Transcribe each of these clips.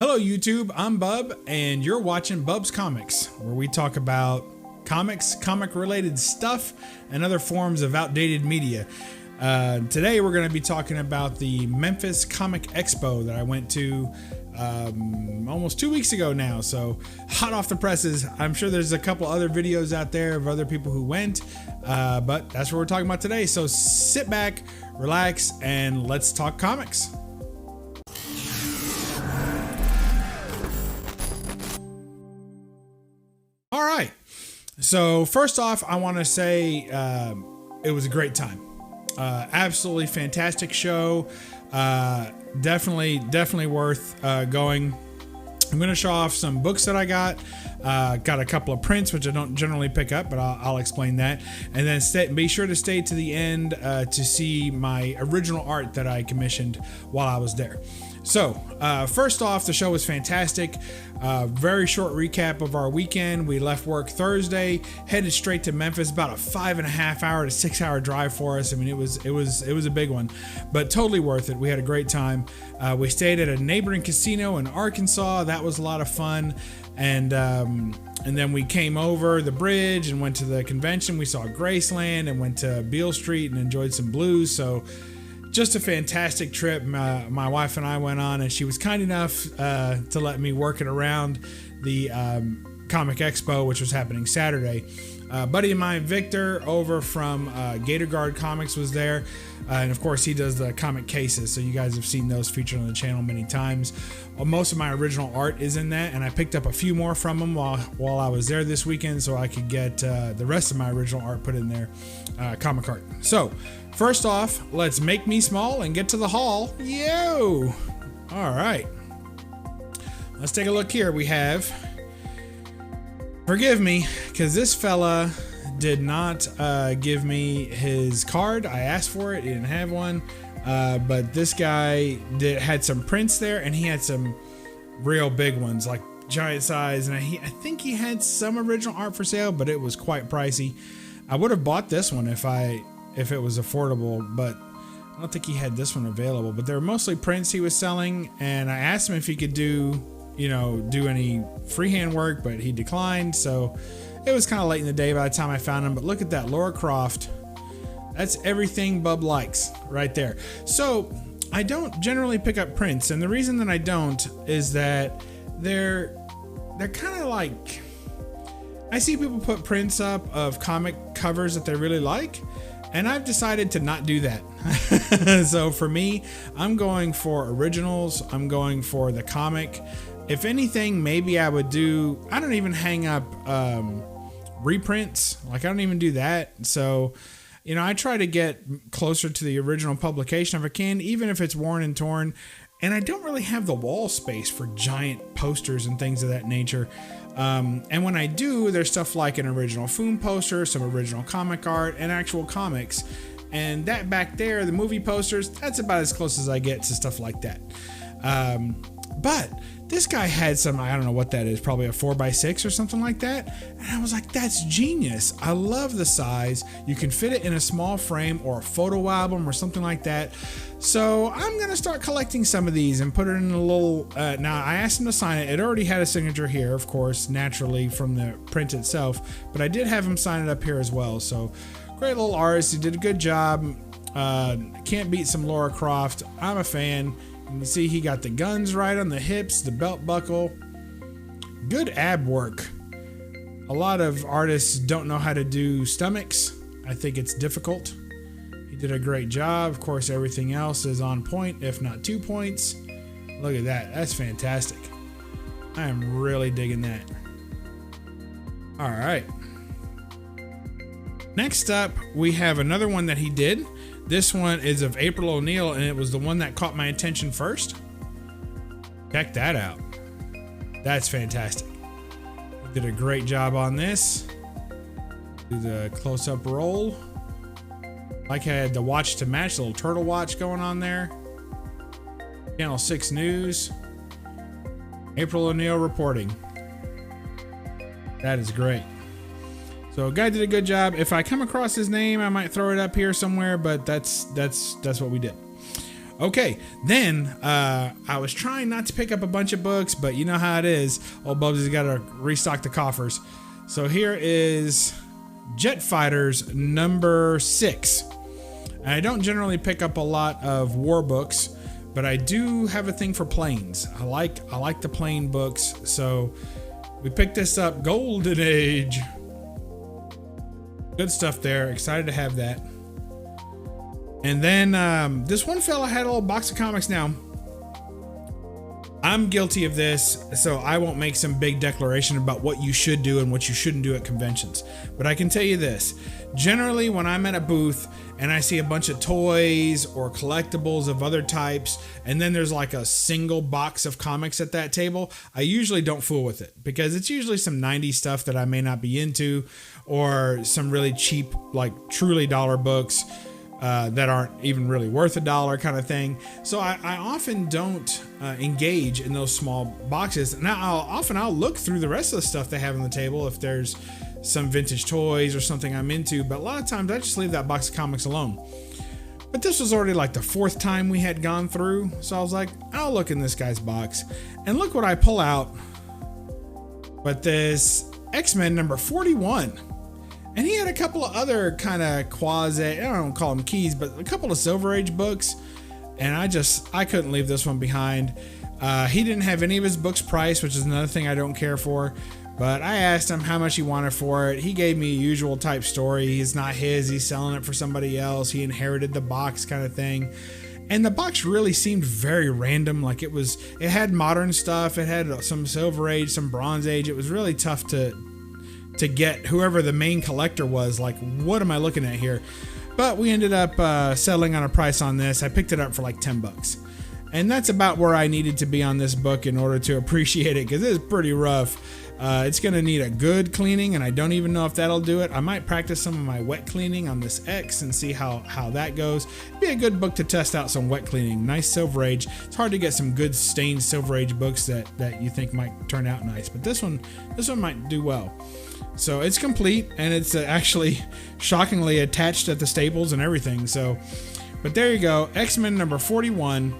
Hello YouTube, I'm Bub and you're watching Bub's Comics, where we talk about comics, comic related stuff, and other forms of outdated media. Today we're going to be talking about the Memphis Comic Expo that I went to almost 2 weeks ago now, so hot off the presses. I'm sure there's a couple other videos out there of other people who went, but that's what we're talking about today. So sit back, relax, and let's talk comics. All right, so first off, I want to say it was a great time. Absolutely fantastic show. Definitely worth going. I'm going to show off some books that I got. Got a couple of prints, which I don't generally pick up, but I'll explain that. And then be sure to stay to the end to see my original art that I commissioned while I was there. So first off, the show was fantastic. Very short recap of our weekend. We left work Thursday, headed straight to Memphis, about a 5.5 hour to 6 hour drive for us. I mean, it was a big one, but totally worth it. We had a great time. We stayed at a neighboring casino in Arkansas. That was a lot of fun. And then we came over the bridge and went to the convention. We saw Graceland and went to Beale Street and enjoyed some blues. So just a fantastic trip. My wife and I went on, and she was kind enough to let me work it around the Comic Expo, which was happening Saturday. Buddy of mine, Victor, over from Gator Guard Comics, was there. And of course, he does the comic cases, so you guys have seen those featured on the channel many times. Most of my original art is in that, and I picked up a few more from him while I was there this weekend, so I could get the rest of my original art put in there, comic art. So first off, let's make me small and get to the haul. Yo! All right. Let's take a look here. We have, forgive me, because this fella did not give me his card. I asked for it. He didn't have one. But this guy had some prints there, and he had some real big ones, like giant size. And I think he had some original art for sale, but it was quite pricey. I would have bought this one if it was affordable, but I don't think he had this one available. But they were mostly prints he was selling, and I asked him if he could do any freehand work, but he declined. So it was kind of late in the day by the time I found him. But look at that, Laura Croft. That's everything Bub likes right there. So I don't generally pick up prints, and the reason that I don't is that they're kind of like, I see people put prints up of comic covers that they really like, and I've decided to not do that. So for me, I'm going for originals. I'm going for the comic. If anything, maybe I would do, I don't even hang up reprints. Like, I don't even do that. So, I try to get closer to the original publication if I can, even if it's worn and torn. And I don't really have the wall space for giant posters and things of that nature. And when I do, there's stuff like an original Foom poster, some original comic art, and actual comics. And that back there, the movie posters, that's about as close as I get to stuff like that. But this guy had some, I don't know what that is, probably a 4x6 or something like that. And I was like, that's genius. I love the size. You can fit it in a small frame or a photo album or something like that. So I'm going to start collecting some of these and put it in a little, now I asked him to sign it. It already had a signature here, of course, naturally from the print itself, but I did have him sign it up here as well. So great little artist. He did a good job. Can't beat some Laura Croft. I'm a fan. You can see he got the guns right on the hips, the belt buckle. Good ab work. A lot of artists don't know how to do stomachs. I think it's difficult. He did a great job. Of course, everything else is on point, if not 2 points. Look at that. That's fantastic. I am really digging that. All right. Next up, we have another one that he did. This one is of April O'Neil, and it was the one that caught my attention first. Check that out. That's fantastic. He did a great job on this. Do the close-up roll. Like I had the watch to match, the little turtle watch going on there. Channel 6 News. April O'Neil reporting. That is great. So guy did a good job. If I come across his name, I might throw it up here somewhere, but that's what we did. Okay, then I was trying not to pick up a bunch of books, but you know how it is. Old Bubs has got to restock the coffers. So here is Jet Fighters number 6. And I don't generally pick up a lot of war books, but I do have a thing for planes. I like the plane books, so we picked this up. Golden Age. Good stuff there. Excited to have that. And then this one fella had a little box of comics. Now, I'm guilty of this, so I won't make some big declaration about what you should do and what you shouldn't do at conventions. But I can tell you this. Generally, when I'm at a booth and I see a bunch of toys or collectibles of other types, and then there's like a single box of comics at that table, I usually don't fool with it, because it's usually some 90s stuff that I may not be into, or some really cheap, like truly dollar books that aren't even really worth $1 kind of thing. So I often don't engage in those small boxes. Now I'll look through the rest of the stuff they have on the table if there's some vintage toys or something I'm into, but a lot of times I just leave that box of comics alone. But this was already like the 4th time we had gone through, so I was like, I'll look in this guy's box. And look what I pull out. But this X-Men number 41. And he had a couple of other kind of quasi, I don't call them keys, but a couple of Silver Age books. And I couldn't leave this one behind. He didn't have any of his books priced, which is another thing I don't care for. But I asked him how much he wanted for it. He gave me a usual type story. It's not his. He's selling it for somebody else. He inherited the box kind of thing. And the box really seemed very random. Like it had modern stuff. It had some Silver Age, some Bronze Age. It was really tough to get whoever the main collector was. Like, what am I looking at here? But we ended up settling on a price on this. I picked it up for like $10. And that's about where I needed to be on this book in order to appreciate it, because it is pretty rough. It's going to need a good cleaning, and I don't even know if that'll do it. I might practice some of my wet cleaning on this X and see how that goes. It'd be a good book to test out some wet cleaning. Nice Silver Age. It's hard to get some good stained Silver Age books that you think might turn out nice, but this one might do well. So it's complete, and it's actually shockingly attached at the staples and everything. So, but there you go. X-Men number 41,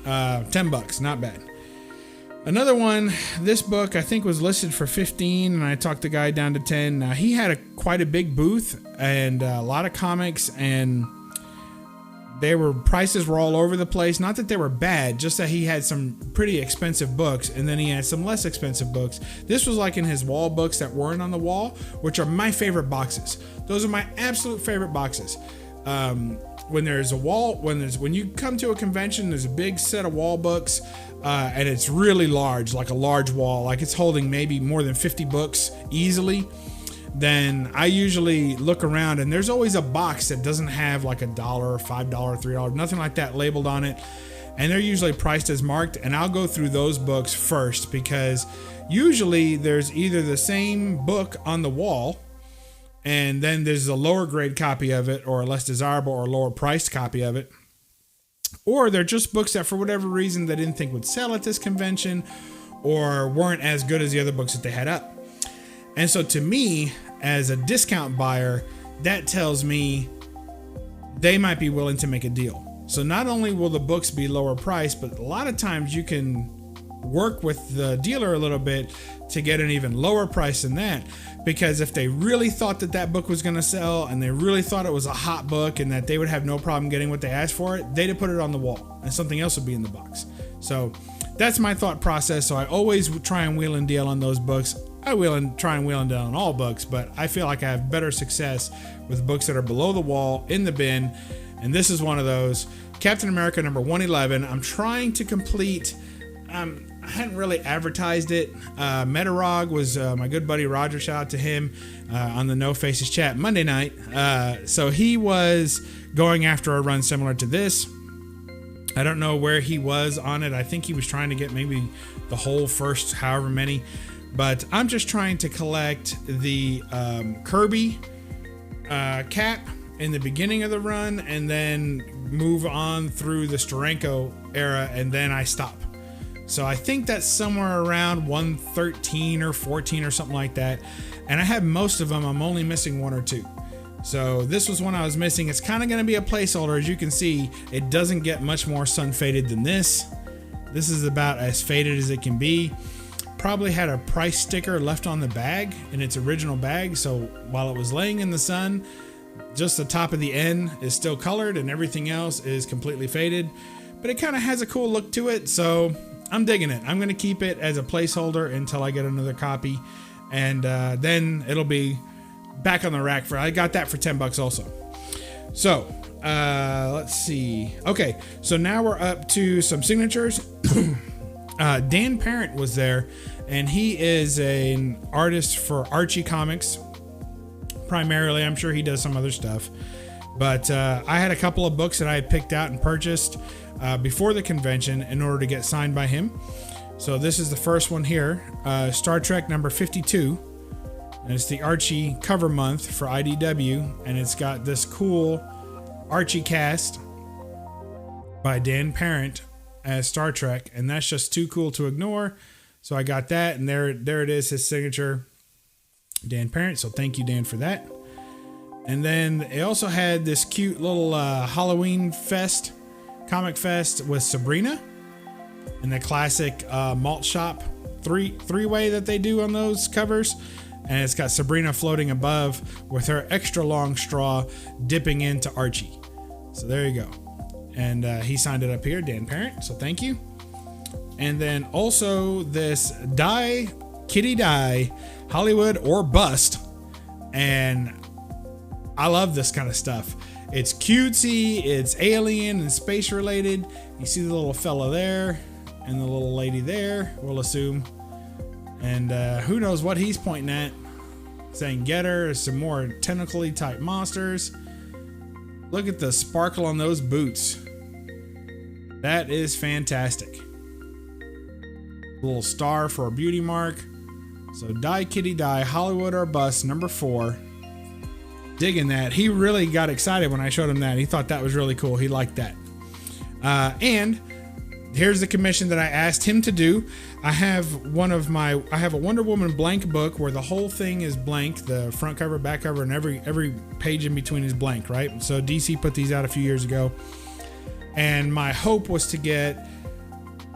$10, not bad. Another one, this book I think was listed for 15, and I talked the guy down to 10. Now he had quite a big booth and a lot of comics, and prices were all over the place. Not that they were bad, just that he had some pretty expensive books, and then he had some less expensive books. This was like in his wall books that weren't on the wall, which are my favorite boxes. Those are my absolute favorite boxes. When you come to a convention, there's a big set of wall books, and it's really large, like a large wall, like it's holding maybe more than 50 books easily. Then I usually look around, and there's always a box that doesn't have like $1, $5, $3, nothing like that labeled on it. And they're usually priced as marked, and I'll go through those books first, because usually there's either the same book on the wall, and then there's a lower grade copy of it, or a less desirable or lower priced copy of it. Or they're just books that for whatever reason they didn't think would sell at this convention, or weren't as good as the other books that they had up. And so to me, as a discount buyer, that tells me they might be willing to make a deal. So not only will the books be lower priced, but a lot of times you can work with the dealer a little bit to get an even lower price than that. Because if they really thought that book was going to sell, and they really thought it was a hot book and that they would have no problem getting what they asked for it, they'd have put it on the wall and something else would be in the box. So that's my thought process. So I always try and wheel and deal on those books. I try and wheel and deal on all books, but I feel like I have better success with books that are below the wall in the bin. And this is one of those. Captain America number 111. I'm trying to complete. I hadn't really advertised it. Metarog was my good buddy Roger. Shout out to him on the No Faces chat Monday night. So he was going after a run similar to this. I don't know where he was on it. I think he was trying to get maybe the whole first however many. But I'm just trying to collect the Kirby cap in the beginning of the run, and then move on through the Steranko era, and then I stop. So I think that's somewhere around 113 or 14 or something like that. And I have most of them. I'm only missing 1 or 2. So this was one I was missing. It's kind of going to be a placeholder. As you can see, it doesn't get much more sun faded than this. This is about as faded as it can be. Probably had a price sticker left on the bag in its original bag. So while it was laying in the sun, just the top of the end is still colored and everything else is completely faded. But it kind of has a cool look to it. So I'm digging it. I'm going to keep it as a placeholder until I get another copy. And then it'll be back on the rack I got that for $10 also. So let's see. Okay, so now we're up to some signatures. Dan Parent was there, and he is an artist for Archie Comics primarily. I'm sure he does some other stuff, but I had a couple of books that I had picked out and purchased before the convention in order to get signed by him. So this is the first one here, Star Trek number 52, and it's the Archie cover month for IDW, and it's got this cool Archie cast by Dan Parent as Star Trek, and that's just too cool to ignore. So I got that, and there it is, his signature, Dan Parent. So thank you, Dan, for that. And then they also had this cute little Halloween fest, comic fest with Sabrina, and the classic malt shop three-way that they do on those covers. And it's got Sabrina floating above with her extra long straw dipping into Archie. So there you go. And he signed it up here, Dan Parent. So thank you. And then also this Kitty Die, Hollywood or Bust. And I love this kind of stuff. It's cutesy, it's alien and space related. You see the little fella there and the little lady there, we'll assume. And who knows what he's pointing at. Saying get her, some more tentacly type monsters. Look at the sparkle on those boots. That is fantastic. A little star for a beauty mark. So Die Kitty Die, Hollywood or Bust, number 4. Digging that. He really got excited when I showed him that. He thought that was really cool. He liked that. And here's the commission that I asked him to do. I have a Wonder Woman blank book where the whole thing is blank. The front cover, back cover, and every page in between is blank, right? So DC put these out a few years ago. And my hope was to get,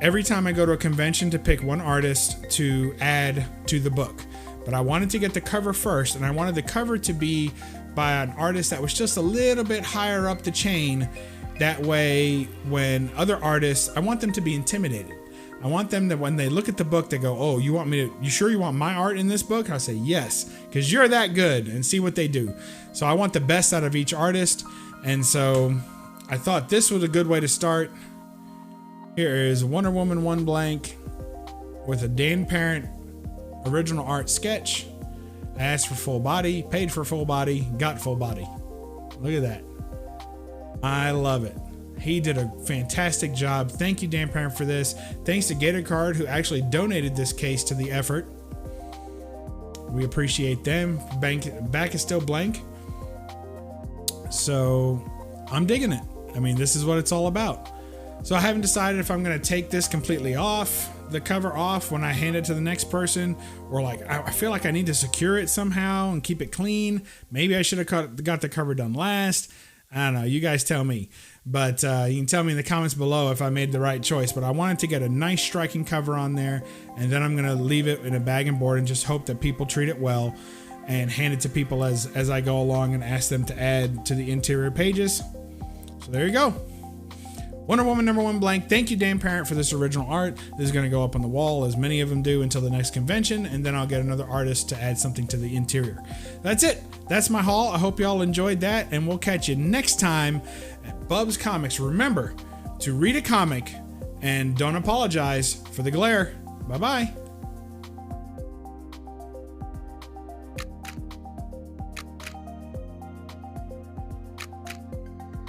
every time I go to a convention, to pick one artist to add to the book. But I wanted to get the cover first, and I wanted the cover to be by an artist that was just a little bit higher up the chain. That way, when other artists, I want them to be intimidated. I want them to, when they look at the book, they go, oh, you sure you want my art in this book? And I say, yes, because you're that good, and see what they do. So I want the best out of each artist. And so I thought this was a good way to start. Here is Wonder Woman 1 blank with a Dan Parent original art sketch. I asked for full body, paid for full body, got full body. Look at that. I love it. He did a fantastic job. Thank you, Dan Parent, for this. Thanks to Gator Card, who actually donated this case to the effort. We appreciate them. Back is still blank. So I'm digging it. I mean, this is what it's all about. So I haven't decided if I'm going to take this completely off, the cover off when I hand it to the next person, or like I feel like I need to secure it somehow and keep it clean. Maybe I should have got the cover done last. I don't know. You guys tell me. But you can tell me in the comments below if I made the right choice. But I wanted to get a nice striking cover on there, and then I'm going to leave it in a bag and board and just hope that people treat it well and hand it to people as I go along and ask them to add to the interior pages. So there you go. Wonder Woman number 1 blank. Thank you, Dan Parent, for this original art. This is going to go up on the wall, as many of them do, until the next convention, and then I'll get another artist to add something to the interior. That's it. That's my haul. I hope y'all enjoyed that, and we'll catch you next time at BUB'S Comics. Remember to read a comic and don't apologize for the glare. Bye-bye.